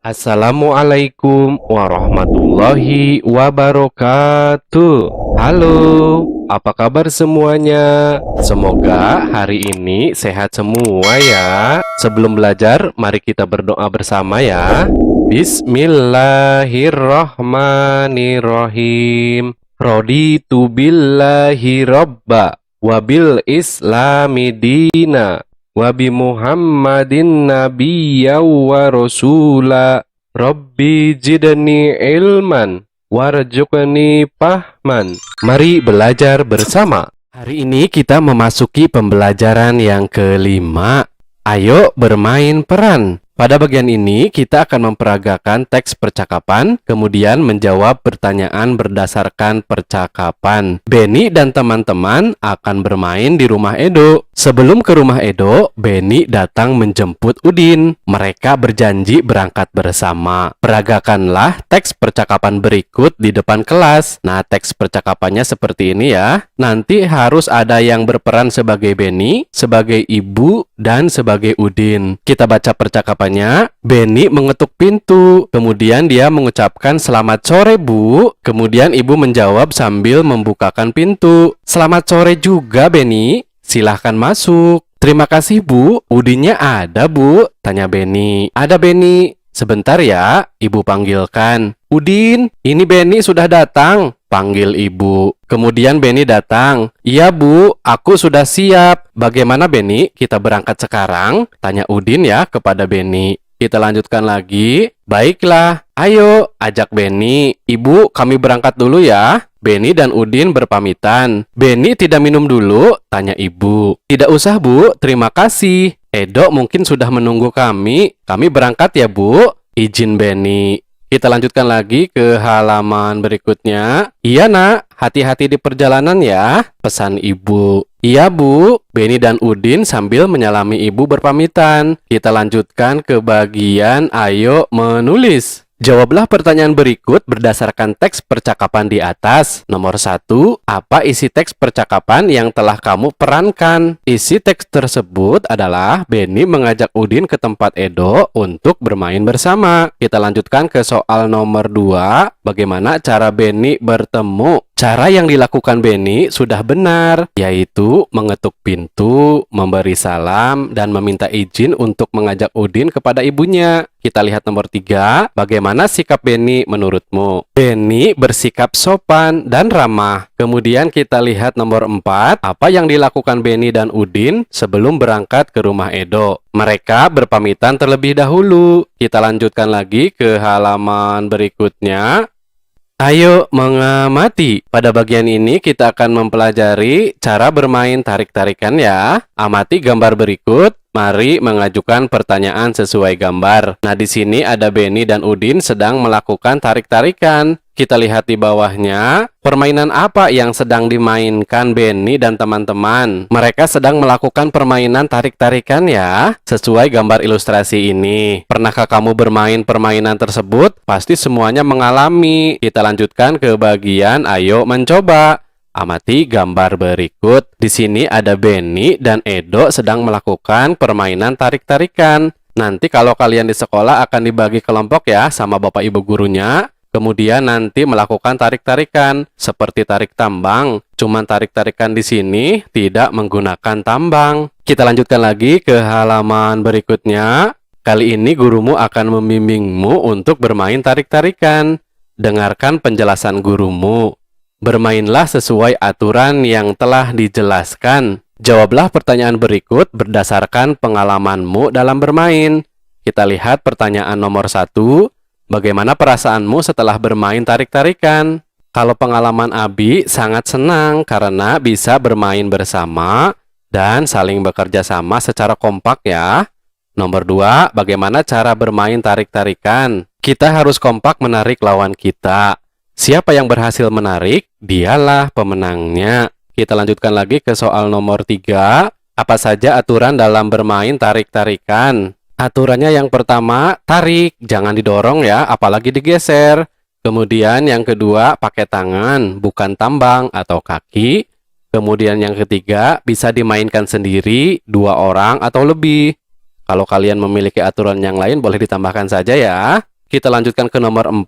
Assalamualaikum warahmatullahi wabarakatuh. Halo, apa kabar semuanya? Semoga hari ini sehat semua ya. Sebelum belajar, mari kita berdoa bersama ya. Bismillahirrahmanirrahim. Raditu billahi robba wabil islami dina Wabi Muhammadin nabiyya wa rasula. Rabbi jidni ilman warzuqni fahman. Mari belajar bersama. Hari ini kita memasuki pembelajaran yang kelima. Ayo bermain peran. Pada bagian ini kita akan memperagakan teks percakapan, kemudian menjawab pertanyaan berdasarkan percakapan. Benny dan teman-teman akan bermain di rumah Edo. Sebelum ke rumah Edo, Benny datang menjemput Udin. Mereka berjanji berangkat bersama. Peragakanlah teks percakapan berikut di depan kelas. Nah, teks percakapannya seperti ini ya. Nanti harus ada yang berperan sebagai Benny, sebagai ibu, dan sebagai Udin. Kita baca percakapannya. Benny mengetuk pintu. Kemudian dia mengucapkan "Selamat sore, Bu." Kemudian ibu menjawab sambil membukakan pintu. "Selamat sore juga, Benny. Silahkan masuk." "Terima kasih, Bu. Udinnya ada, Bu?" tanya Benny. "Ada, Benny. Sebentar ya," ibu panggilkan. "Udin, ini Benny sudah datang," panggil ibu. Kemudian Benny datang. "Iya, Bu, aku sudah siap." "Bagaimana, Benny? Kita berangkat sekarang?" tanya Udin ya kepada Benny. Kita lanjutkan lagi. "Baiklah, ayo," ajak Benny. "Ibu, kami berangkat dulu ya." Benny dan Udin berpamitan. "Benny tidak minum dulu?" tanya ibu. "Tidak usah, Bu. Terima kasih. Edo mungkin sudah menunggu kami. Kami berangkat ya, Bu." Izin Benny. Kita lanjutkan lagi ke halaman berikutnya. "Iya, Nak. Hati-hati di perjalanan ya," pesan ibu. "Iya, Bu." Benny dan Udin sambil menyalami ibu berpamitan. Kita lanjutkan ke bagian ayo menulis. Jawablah pertanyaan berikut berdasarkan teks percakapan di atas. Nomor 1, apa isi teks percakapan yang telah kamu perankan? Isi teks tersebut adalah Benny mengajak Udin ke tempat Edo untuk bermain bersama. Kita lanjutkan ke soal nomor 2, bagaimana cara Benny bertemu? Cara yang dilakukan Benny sudah benar, yaitu mengetuk pintu, memberi salam, dan meminta izin untuk mengajak Udin kepada ibunya. Kita lihat nomor 3, bagaimana sikap Benny menurutmu? Benny bersikap sopan dan ramah. Kemudian kita lihat nomor 4, apa yang dilakukan Benny dan Udin sebelum berangkat ke rumah Edo? Mereka berpamitan terlebih dahulu. Kita lanjutkan lagi ke halaman berikutnya. Ayo mengamati. Pada bagian ini kita akan mempelajari cara bermain tarik-tarikan ya. Amati gambar berikut. Mari mengajukan pertanyaan sesuai gambar. Nah, di sini ada Benny dan Udin sedang melakukan tarik-tarikan. Kita lihat di bawahnya, permainan apa yang sedang dimainkan Benny dan teman-teman? Mereka sedang melakukan permainan tarik-tarikan ya, sesuai gambar ilustrasi ini. Pernahkah kamu bermain permainan tersebut? Pasti semuanya mengalami. Kita lanjutkan ke bagian ayo mencoba. Amati gambar berikut. Di sini ada Benny dan Edo sedang melakukan permainan tarik-tarikan. Nanti kalau kalian di sekolah akan dibagi kelompok ya sama bapak ibu gurunya. Kemudian nanti melakukan tarik-tarikan seperti tarik tambang. Cuman tarik-tarikan di sini tidak menggunakan tambang. Kita lanjutkan lagi ke halaman berikutnya. Kali ini gurumu akan membimbingmu untuk bermain tarik-tarikan. Dengarkan penjelasan gurumu. Bermainlah sesuai aturan yang telah dijelaskan. Jawablah pertanyaan berikut berdasarkan pengalamanmu dalam bermain. Kita lihat pertanyaan nomor 1. Bagaimana perasaanmu setelah bermain tarik-tarikan? Kalau pengalaman Abi sangat senang karena bisa bermain bersama dan saling bekerja sama secara kompak ya. Nomor 2, bagaimana cara bermain tarik-tarikan? Kita harus kompak menarik lawan kita. Siapa yang berhasil menarik, dialah pemenangnya. Kita lanjutkan lagi ke soal nomor 3. Apa saja aturan dalam bermain tarik-tarikan? Aturannya yang pertama, tarik, jangan didorong ya, apalagi digeser. Kemudian yang kedua, pakai tangan, bukan tambang atau kaki. Kemudian yang ketiga, bisa dimainkan sendiri, 2 orang atau lebih. Kalau kalian memiliki aturan yang lain, boleh ditambahkan saja ya. Kita lanjutkan ke nomor 4.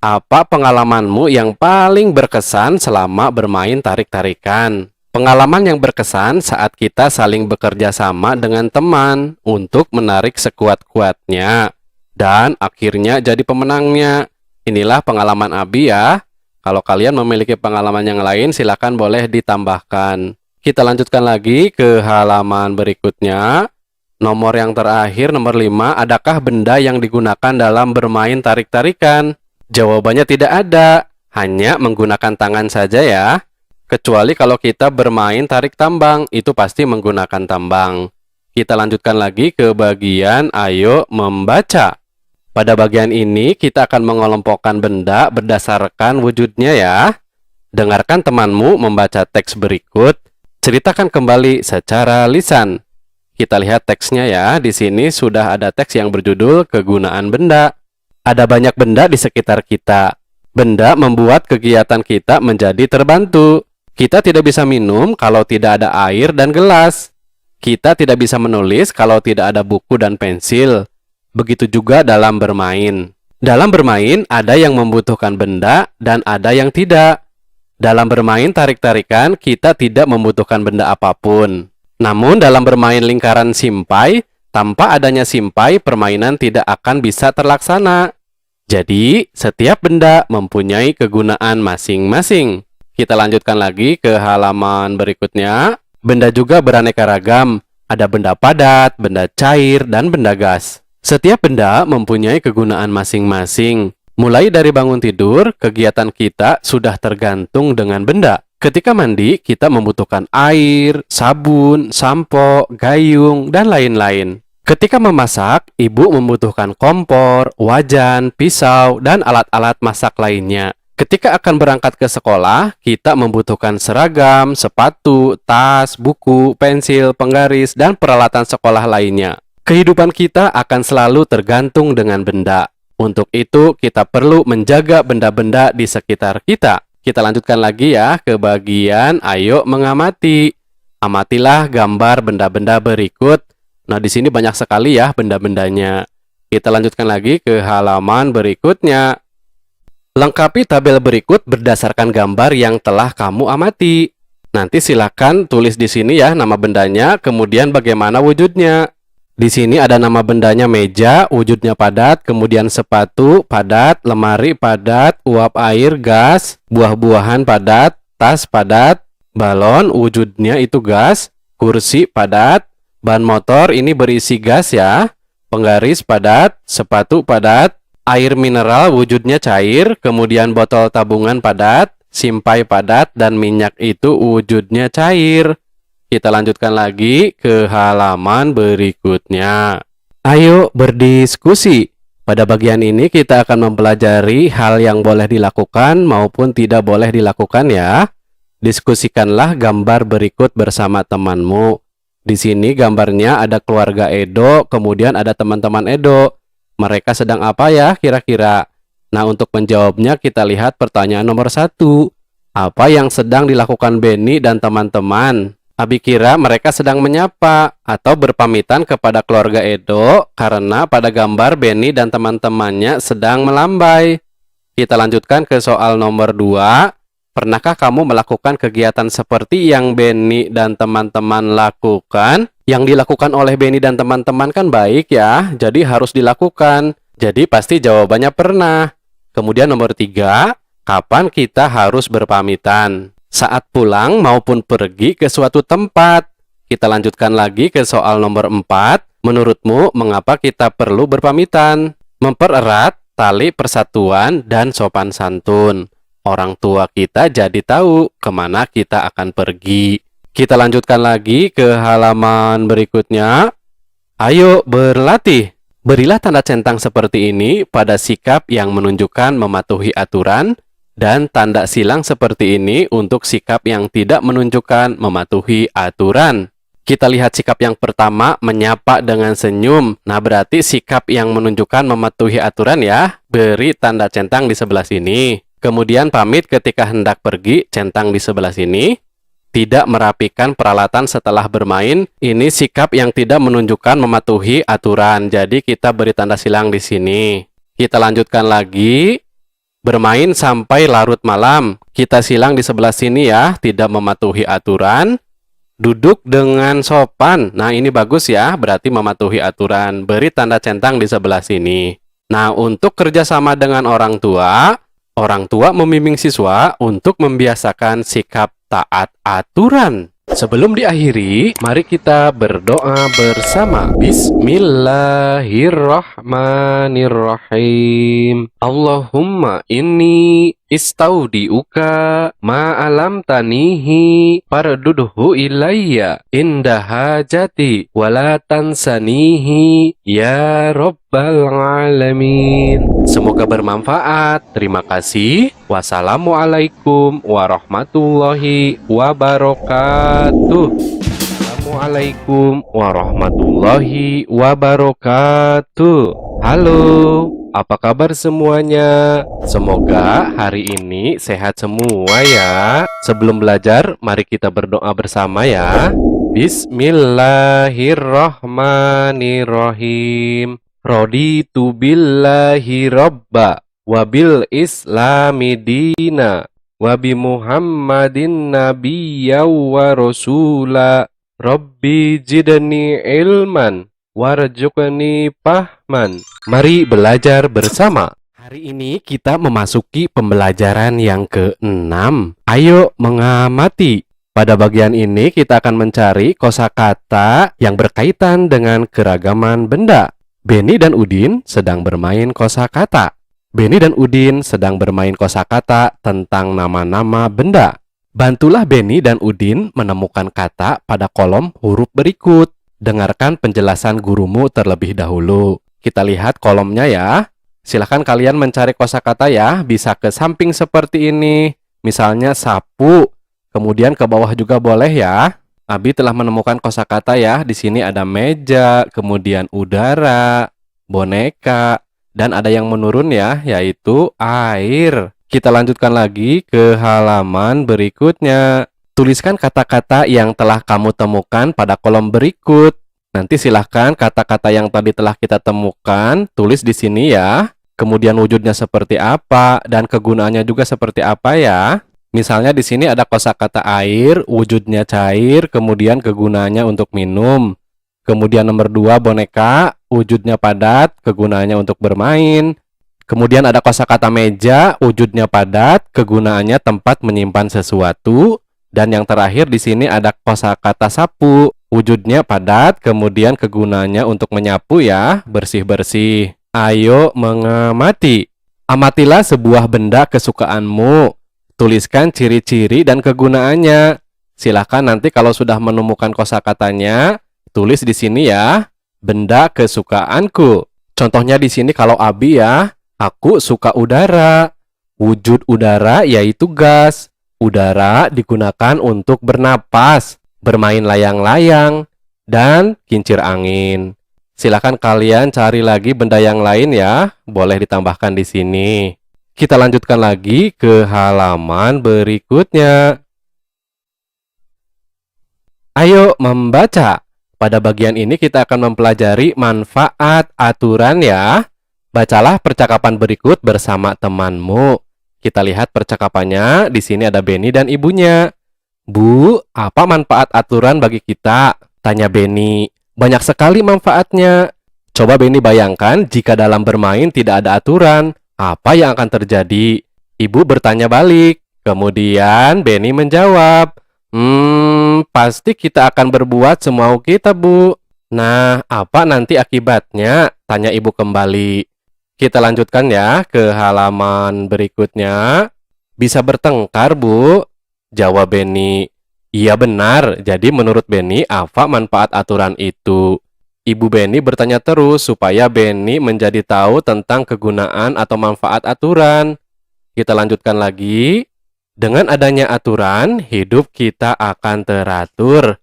Apa pengalamanmu yang paling berkesan selama bermain tarik-tarikan? Pengalaman yang berkesan saat kita saling bekerja sama dengan teman untuk menarik sekuat-kuatnya dan akhirnya jadi pemenangnya. Inilah pengalaman Abi ya. Kalau kalian memiliki pengalaman yang lain, silakan boleh ditambahkan. Kita lanjutkan lagi ke halaman berikutnya. Nomor yang terakhir, nomor 5, adakah benda yang digunakan dalam bermain tarik-tarikan? Jawabannya tidak ada, hanya menggunakan tangan saja ya. Kecuali kalau kita bermain tarik tambang, itu pasti menggunakan tambang. Kita lanjutkan lagi ke bagian ayo membaca. Pada bagian ini, kita akan mengelompokkan benda berdasarkan wujudnya ya. Dengarkan temanmu membaca teks berikut, ceritakan kembali secara lisan. Kita lihat teksnya ya. Di sini sudah ada teks yang berjudul kegunaan benda. Ada banyak benda di sekitar kita. Benda membuat kegiatan kita menjadi terbantu. Kita tidak bisa minum kalau tidak ada air dan gelas. Kita tidak bisa menulis kalau tidak ada buku dan pensil. Begitu juga dalam bermain. Dalam bermain ada yang membutuhkan benda dan ada yang tidak. Dalam bermain tarik-tarikan kita tidak membutuhkan benda apapun. Namun dalam bermain lingkaran simpai, tanpa adanya simpai, permainan tidak akan bisa terlaksana. Jadi, setiap benda mempunyai kegunaan masing-masing. Kita lanjutkan lagi ke halaman berikutnya. Benda juga beraneka ragam. Ada benda padat, benda cair, dan benda gas. Setiap benda mempunyai kegunaan masing-masing. Mulai dari bangun tidur, kegiatan kita sudah tergantung dengan benda. Ketika mandi, kita membutuhkan air, sabun, sampo, gayung, dan lain-lain. Ketika memasak, ibu membutuhkan kompor, wajan, pisau, dan alat-alat masak lainnya. Ketika akan berangkat ke sekolah, kita membutuhkan seragam, sepatu, tas, buku, pensil, penggaris, dan peralatan sekolah lainnya. Kehidupan kita akan selalu tergantung dengan benda. Untuk itu, kita perlu menjaga benda-benda di sekitar kita. Kita lanjutkan lagi ya ke bagian ayo mengamati. Amatilah gambar benda-benda berikut. Nah, di sini banyak sekali ya benda-bendanya. Kita lanjutkan lagi ke halaman berikutnya. Lengkapi tabel berikut berdasarkan gambar yang telah kamu amati. Nanti silakan tulis di sini ya nama bendanya, kemudian bagaimana wujudnya. Di sini ada nama bendanya meja, wujudnya padat, kemudian sepatu, padat, lemari, padat, uap air, gas, buah-buahan, padat, tas, padat, balon, wujudnya itu gas, kursi, padat, ban motor, ini berisi gas ya, penggaris, padat, sepatu, padat, air mineral, wujudnya cair, kemudian botol tabungan, padat, simpai, padat, dan minyak itu wujudnya cair. Kita lanjutkan lagi ke halaman berikutnya. Ayo berdiskusi. Pada bagian ini kita akan mempelajari hal yang boleh dilakukan maupun tidak boleh dilakukan ya. Diskusikanlah gambar berikut bersama temanmu. Di sini gambarnya ada keluarga Edo, kemudian ada teman-teman Edo. Mereka sedang apa ya kira-kira? Nah, untuk menjawabnya kita lihat pertanyaan nomor 1. Apa yang sedang dilakukan Benny dan teman-teman? Abi kira mereka sedang menyapa atau berpamitan kepada keluarga Edo karena pada gambar Benny dan teman-temannya sedang melambai. Kita lanjutkan ke soal nomor 2. Pernahkah kamu melakukan kegiatan seperti yang Benny dan teman-teman lakukan? Yang dilakukan oleh Benny dan teman-teman kan baik ya, jadi harus dilakukan. Jadi pasti jawabannya pernah. Kemudian nomor 3, kapan kita harus berpamitan? Saat pulang maupun pergi ke suatu tempat. Kita lanjutkan lagi ke soal nomor 4. Menurutmu, mengapa kita perlu berpamitan? Mempererat tali persatuan dan sopan santun. Orang tua kita jadi tahu kemana kita akan pergi. Kita lanjutkan lagi ke halaman berikutnya. Ayo berlatih. Berilah tanda centang seperti ini pada sikap yang menunjukkan mematuhi aturan, dan tanda silang seperti ini untuk sikap yang tidak menunjukkan mematuhi aturan. Kita lihat sikap yang pertama, menyapa dengan senyum. Nah, berarti sikap yang menunjukkan mematuhi aturan ya. Beri tanda centang di sebelah sini. Kemudian pamit ketika hendak pergi, centang di sebelah sini. Tidak merapikan peralatan setelah bermain. Ini sikap yang tidak menunjukkan mematuhi aturan. Jadi kita beri tanda silang di sini. Kita lanjutkan lagi. Bermain sampai larut malam. Kita silang di sebelah sini ya, tidak mematuhi aturan. Duduk dengan sopan. Nah, ini bagus ya, berarti mematuhi aturan. Beri tanda centang di sebelah sini. Nah, untuk kerjasama dengan orang tua membimbing siswa untuk membiasakan sikap taat aturan. Sebelum diakhiri, mari kita berdoa bersama. Bismillahirrahmanirrahim. Allahumma inni istaudiuka ma'alam tanihi fardudhu ilayya inda hajati wala tansanihi ya rabbal alamin. Semoga bermanfaat. Terima kasih. Wassalamualaikum warahmatullahi wabarakatuh. Assalamualaikum warahmatullahi wabarakatuh. Halo, apa kabar semuanya? Semoga hari ini sehat semua ya. Sebelum belajar, mari kita berdoa bersama ya. Bismillahirrahmanirrahim. Raditu billahi robba wabil islami dina wabi muhammadin nabiyya wa rasula. Rabbi jidni ilman warzuqni fahman. Mari belajar bersama. Hari ini kita memasuki pembelajaran yang ke-6. Ayo mengamati. Pada bagian ini kita akan mencari kosakata yang berkaitan dengan keragaman benda. Beni dan Udin sedang bermain kosakata. Beni dan Udin sedang bermain kosakata tentang nama-nama benda. Bantulah Beni dan Udin menemukan kata pada kolom huruf berikut. Dengarkan penjelasan gurumu terlebih dahulu. Kita lihat kolomnya ya. Silahkan kalian mencari kosakata ya. Bisa ke samping seperti ini. Misalnya sapu. Kemudian ke bawah juga boleh ya. Abi telah menemukan kosakata ya. Di sini ada meja, kemudian udara, boneka, dan ada yang menurun ya, yaitu air. Kita lanjutkan lagi ke halaman berikutnya. Tuliskan kata-kata yang telah kamu temukan pada kolom berikut. Nanti silahkan kata-kata yang tadi telah kita temukan, tulis di sini ya. Kemudian wujudnya seperti apa, dan kegunaannya juga seperti apa ya. Misalnya di sini ada kosakata air, wujudnya cair, kemudian kegunaannya untuk minum. Kemudian nomor 2 boneka, wujudnya padat, kegunaannya untuk bermain. Kemudian ada kosakata meja, wujudnya padat, kegunaannya tempat menyimpan sesuatu. Dan yang terakhir di sini ada kosakata sapu, wujudnya padat, kemudian kegunaannya untuk menyapu ya, bersih-bersih. Ayo mengamati. Amatilah sebuah benda kesukaanmu. Tuliskan ciri-ciri dan kegunaannya. Silahkan nanti kalau sudah menemukan kosakatanya, tulis di sini ya, benda kesukaanku. Contohnya di sini kalau Abi ya, aku suka udara. Wujud udara yaitu gas. Udara digunakan untuk bernapas, bermain layang-layang, dan kincir angin. Silahkan kalian cari lagi benda yang lain ya, boleh ditambahkan di sini. Kita lanjutkan lagi ke halaman berikutnya. Ayo membaca. Pada bagian ini kita akan mempelajari manfaat aturan ya. Bacalah percakapan berikut bersama temanmu. Kita lihat percakapannya. Di sini ada Beni dan ibunya. Bu, apa manfaat aturan bagi kita? Tanya Beni. Banyak sekali manfaatnya. Coba Beni bayangkan jika dalam bermain tidak ada aturan. Apa yang akan terjadi? Ibu bertanya balik. Kemudian Beni menjawab, pasti kita akan berbuat semau kita, Bu. Nah, apa nanti akibatnya? Tanya ibu kembali. Kita lanjutkan ya ke halaman berikutnya. Bisa bertengkar, Bu? Jawab Beni. Iya benar. Jadi menurut Beni, apa manfaat aturan itu? Ibu Beni bertanya terus supaya Beni menjadi tahu tentang kegunaan atau manfaat aturan. Kita lanjutkan lagi. Dengan adanya aturan, hidup kita akan teratur.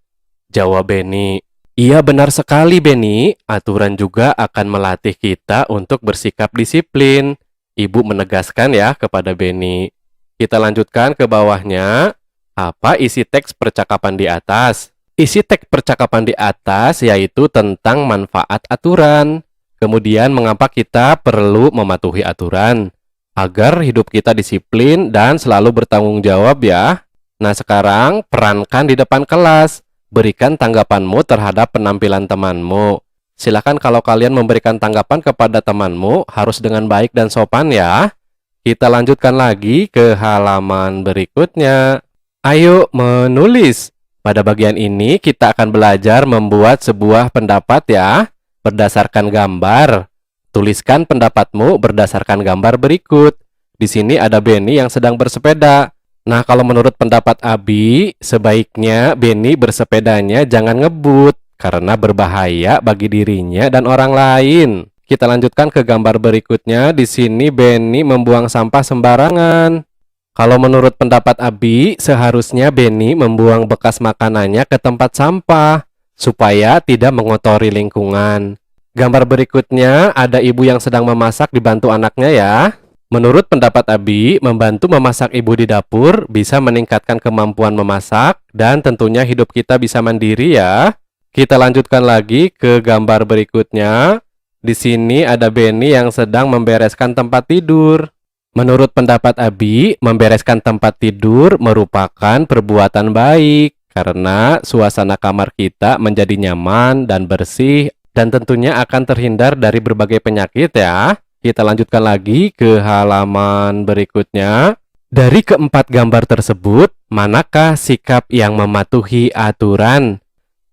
Jawab Beni. Iya benar sekali Beni. Aturan juga akan melatih kita untuk bersikap disiplin. Ibu menegaskan ya kepada Beni. Kita lanjutkan ke bawahnya. Apa isi teks percakapan di atas? Isi teks percakapan di atas yaitu tentang manfaat aturan. Kemudian mengapa kita perlu mematuhi aturan? Agar hidup kita disiplin dan selalu bertanggung jawab ya. Nah sekarang perankan di depan kelas. Berikan tanggapanmu terhadap penampilan temanmu. Silakan kalau kalian memberikan tanggapan kepada temanmu harus dengan baik dan sopan ya. Kita lanjutkan lagi ke halaman berikutnya. Ayo menulis. Pada bagian ini kita akan belajar membuat sebuah pendapat ya. Berdasarkan gambar. Tuliskan pendapatmu berdasarkan gambar berikut. Di sini ada Benny yang sedang bersepeda. Nah, kalau menurut pendapat Abi, sebaiknya Benny bersepedanya jangan ngebut karena berbahaya bagi dirinya dan orang lain. Kita lanjutkan ke gambar berikutnya. Di sini Benny membuang sampah sembarangan. Kalau menurut pendapat Abi, seharusnya Benny membuang bekas makanannya ke tempat sampah supaya tidak mengotori lingkungan. Gambar berikutnya ada ibu yang sedang memasak dibantu anaknya ya. Menurut pendapat Abi, membantu memasak ibu di dapur bisa meningkatkan kemampuan memasak dan tentunya hidup kita bisa mandiri ya. Kita lanjutkan lagi ke gambar berikutnya. Di sini ada Benny yang sedang membereskan tempat tidur. Menurut pendapat Abi, membereskan tempat tidur merupakan perbuatan baik karena suasana kamar kita menjadi nyaman dan bersih dan tentunya akan terhindar dari berbagai penyakit ya. Kita lanjutkan lagi ke halaman berikutnya. Dari keempat gambar tersebut, manakah sikap yang mematuhi aturan?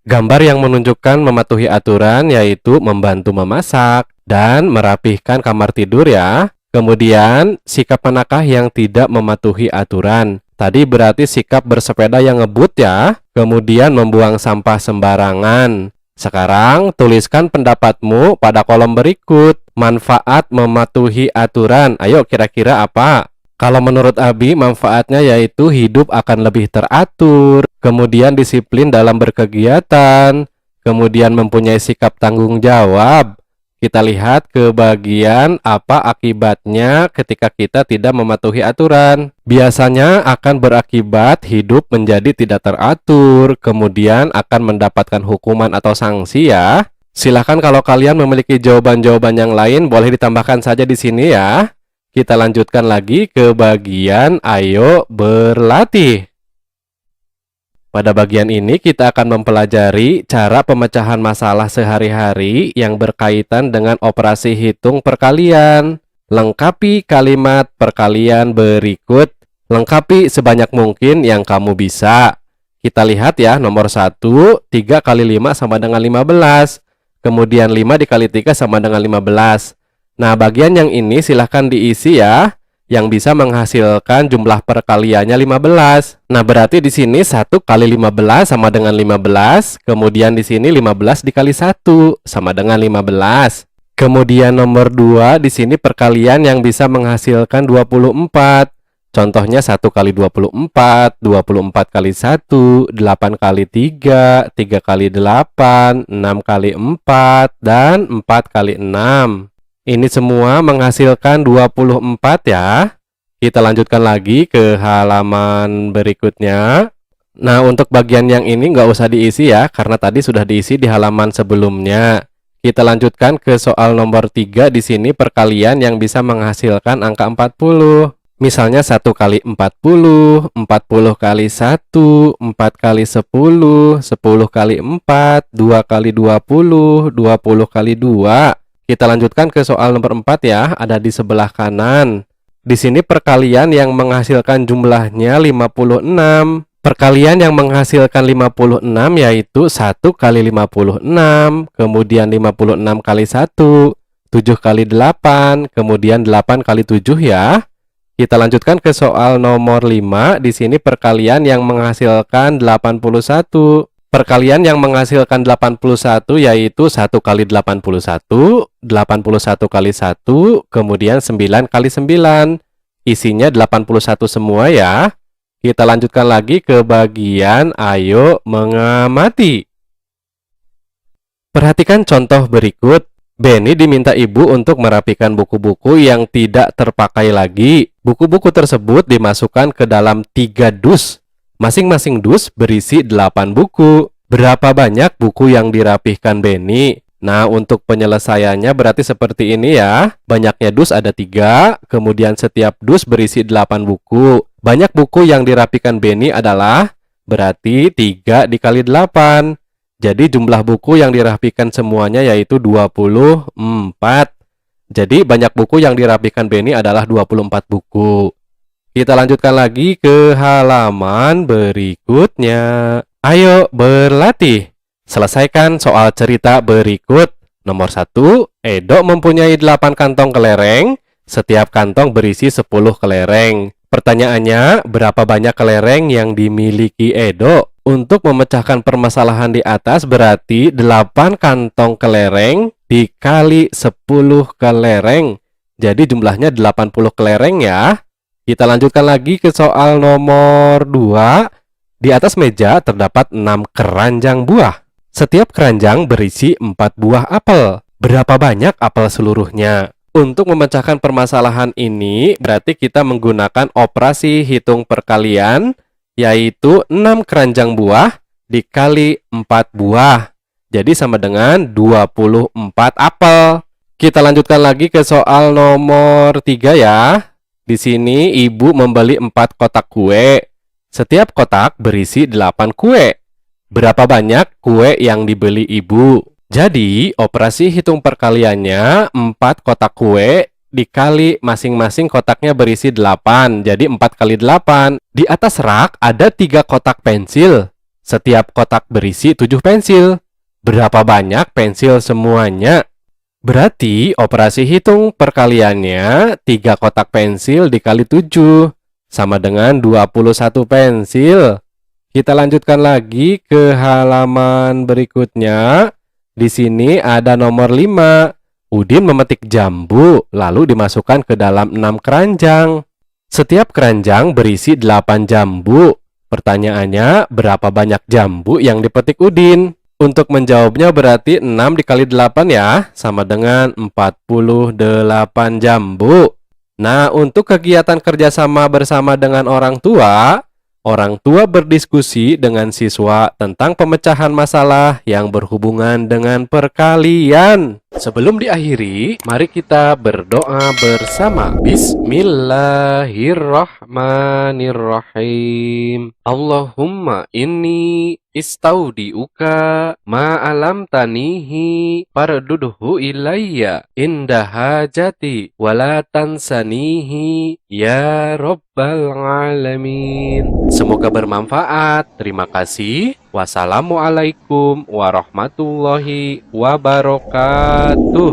Gambar yang menunjukkan mematuhi aturan yaitu membantu memasak dan merapihkan kamar tidur ya. Kemudian, sikap manakah yang tidak mematuhi aturan? Tadi berarti sikap bersepeda yang ngebut ya. Kemudian membuang sampah sembarangan. Sekarang, tuliskan pendapatmu pada kolom berikut. Manfaat mematuhi aturan. Ayo, kira-kira apa? Kalau menurut Abi, manfaatnya yaitu hidup akan lebih teratur, kemudian disiplin dalam berkegiatan, kemudian mempunyai sikap tanggung jawab. Kita lihat ke bagian apa akibatnya ketika kita tidak mematuhi aturan. Biasanya akan berakibat hidup menjadi tidak teratur, kemudian akan mendapatkan hukuman atau sanksi ya. Silahkan kalau kalian memiliki jawaban-jawaban yang lain, boleh ditambahkan saja di sini ya. Kita lanjutkan lagi ke bagian ayo berlatih. Pada bagian ini kita akan mempelajari cara pemecahan masalah sehari-hari yang berkaitan dengan operasi hitung perkalian. Lengkapi kalimat perkalian berikut. Lengkapi sebanyak mungkin yang kamu bisa. Kita lihat ya, nomor 1, 3 kali 5 sama dengan 15. Kemudian 5 dikali 3 sama dengan 15. Nah, bagian yang ini silahkan diisi ya. Yang bisa menghasilkan jumlah perkaliannya 15. Nah, berarti di sini 1 kali 15 sama dengan 15. Kemudian di sini 15 dikali 1 sama dengan 15. Kemudian nomor 2 di sini perkalian yang bisa menghasilkan 24. Contohnya 1 kali 24, 24 kali 1, 8 kali 3, 3 kali 8, 6 kali 4, dan 4 kali 6. Ini semua menghasilkan 24 ya. Kita lanjutkan lagi ke halaman berikutnya. Nah, untuk bagian yang ini nggak usah diisi ya, karena tadi sudah diisi di halaman sebelumnya. Kita lanjutkan ke soal nomor 3. Di sini perkalian yang bisa menghasilkan angka 40. Misalnya 1 kali 40, 40 kali 1, 4 kali 10, 10 kali 4, 2 kali 20, 20 kali 2. Kita lanjutkan ke soal nomor 4 ya, ada di sebelah kanan. Di sini perkalian yang menghasilkan jumlahnya 56. Perkalian yang menghasilkan 56 yaitu 1 kali 56, kemudian 56 kali 1, 7 kali 8, kemudian 8 kali 7 ya. Kita lanjutkan ke soal nomor 5. Di sini perkalian yang menghasilkan 81. Perkalian yang menghasilkan 81 yaitu 1 kali 81, 81 kali 1, kemudian 9 kali 9. Isinya 81 semua ya. Kita lanjutkan lagi ke bagian ayo mengamati. Perhatikan contoh berikut. Benny diminta ibu untuk merapikan buku-buku yang tidak terpakai lagi. Buku-buku tersebut dimasukkan ke dalam 3 dus. Masing-masing dus berisi 8 buku. Berapa banyak buku yang dirapihkan Benny? Nah, untuk penyelesaiannya berarti seperti ini ya. Banyaknya dus ada 3, kemudian setiap dus berisi 8 buku. Banyak buku yang dirapikan Beni adalah berarti 3 dikali 8. Jadi jumlah buku yang dirapikan semuanya yaitu 24. Jadi banyak buku yang dirapikan Beni adalah 24 buku. Kita lanjutkan lagi ke halaman berikutnya. Ayo berlatih. Selesaikan soal cerita berikut. Nomor 1, Edo mempunyai 8 kantong kelereng. Setiap kantong berisi 10 kelereng. Pertanyaannya, berapa banyak kelereng yang dimiliki Edo? Untuk memecahkan permasalahan di atas berarti 8 kantong kelereng dikali 10 kelereng. Jadi jumlahnya 80 kelereng ya. Kita lanjutkan lagi ke soal nomor 2. Di atas meja terdapat 6 keranjang buah. Setiap keranjang berisi 4 buah apel. Berapa banyak apel seluruhnya? Untuk memecahkan permasalahan ini, berarti kita menggunakan operasi hitung perkalian, yaitu 6 keranjang buah dikali 4 buah. Jadi sama dengan 24 apel. Kita lanjutkan lagi ke soal nomor 3 ya. Di sini ibu membeli 4 kotak kue. Setiap kotak berisi 8 kue. Berapa banyak kue yang dibeli ibu? Jadi, operasi hitung perkaliannya 4 kotak kue dikali masing-masing kotaknya berisi 8. Jadi 4 kali 8. Di atas rak ada 3 kotak pensil. Setiap kotak berisi 7 pensil. Berapa banyak pensil semuanya? Berarti operasi hitung perkaliannya 3 kotak pensil dikali 7 sama dengan 21 pensil. Kita lanjutkan lagi ke halaman berikutnya. Di sini ada nomor 5. Udin memetik jambu lalu dimasukkan ke dalam 6 keranjang. Setiap keranjang berisi 8 jambu. Pertanyaannya, berapa banyak jambu yang dipetik Udin? Untuk menjawabnya berarti 6 dikali 8 ya, sama dengan 48 jambu. Nah, untuk kegiatan kerjasama bersama dengan orang tua berdiskusi dengan siswa tentang pemecahan masalah yang berhubungan dengan perkalian. Sebelum diakhiri, mari kita berdoa bersama. Bismillahirrahmanirrahim. Allahumma inni istaudiuka ma'alam tanihi fardudhu ilayya inda hajati wala tansanihi ya rabbal alamin. Semoga bermanfaat. Terima kasih. Wassalamualaikum warahmatullahi wabarakatuh.